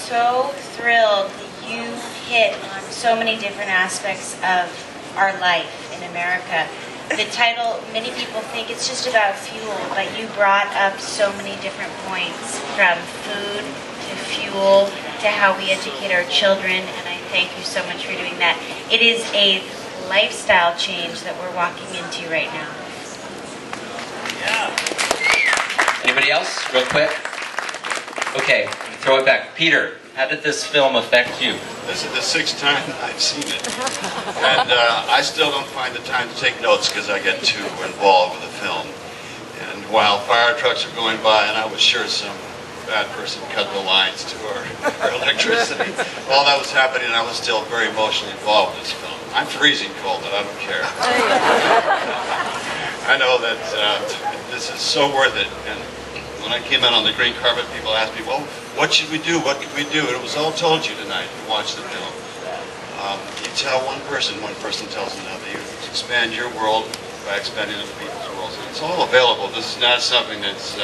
so thrilled that you hit on so many different aspects of our life in America. The title, many people think it's just about fuel, but you brought up so many different points, from food to fuel to how we educate our children, and I thank you so much for doing that. It is a lifestyle change that we're walking into right now. Yeah. Anybody else, real quick? Okay, throw it back. Peter, how did this film affect you? This is the 6th time I've seen it. And I still don't find the time to take notes because I get too involved with the film. And while fire trucks are going by, and I was sure some bad person cut the lines to our electricity, while that was happening, I was still very emotionally involved with this film. I'm freezing cold, but I don't care. I know that this is so worth it. And when I came out on the green carpet, people asked me, well, what should we do? What could we do? And it was all told you tonight if you watched the film. You tell one person tells another. You expand your world by expanding other people's worlds. And it's all available. This is not something that's,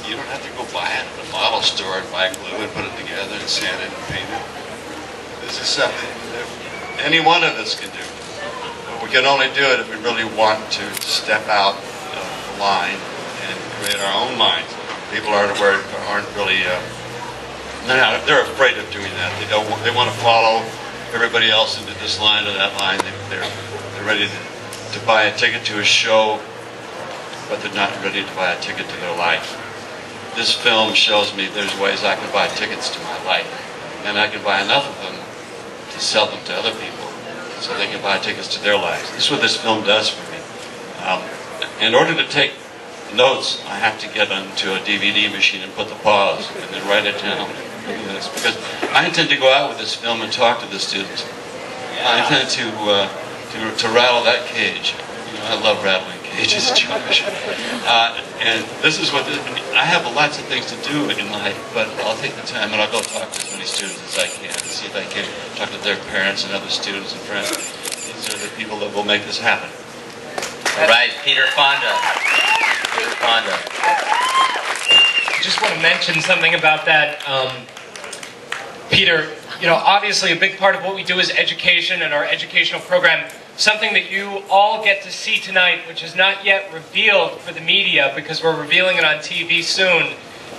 you don't have to go buy it at the model store and buy glue and put it together and sand it and paint it. This is something that any one of us can do. But we can only do it if we really want to step out of the line and create our own minds. People aren't really, they're afraid of doing that. They want to follow everybody else into this line or that line. They're ready to buy a ticket to a show, but they're not ready to buy a ticket to their life. This film shows me there's ways I can buy tickets to my life, and I can buy enough of them to sell them to other people so they can buy tickets to their lives. This is what this film does for me. In order to take notes, I have to get onto a DVD machine and put the pause and then write it down. Because I intend to go out with this film and talk to the students. I intend to rattle that cage. You know, I love rattling cages, Josh. And this is what I have lots of things to do in life, but I'll take the time and I'll go talk to as many students as I can and see if I can talk to their parents and other students and friends. These are the people that will make this happen. All right, Peter Fonda. Fonda. I just want to mention something about that, Peter. You know, obviously a big part of what we do is education and our educational program. Something that you all get to see tonight, which is not yet revealed for the media because we're revealing it on TV soon,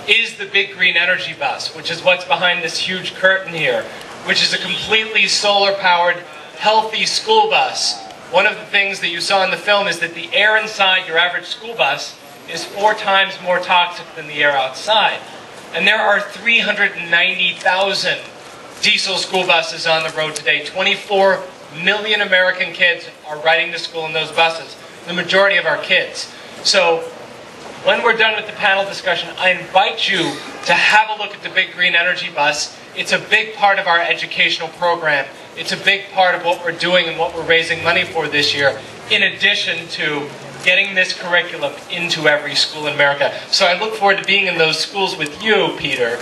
is the Big Green Energy Bus, which is what's behind this huge curtain here, which is a completely solar-powered, healthy school bus. One of the things that you saw in the film is that the air inside your average school bus is 4 times more toxic than the air outside. And there are 390,000 diesel school buses on the road today. 24 million American kids are riding to school in those buses, the majority of our kids. So when we're done with the panel discussion, I invite you to have a look at the Big Green Energy Bus. It's a big part of our educational program. It's a big part of what we're doing and what we're raising money for this year, in addition to getting this curriculum into every school in America. So I look forward to being in those schools with you, Peter.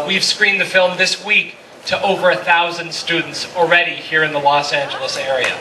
We've screened the film this week to over 1,000 students already here in the Los Angeles area.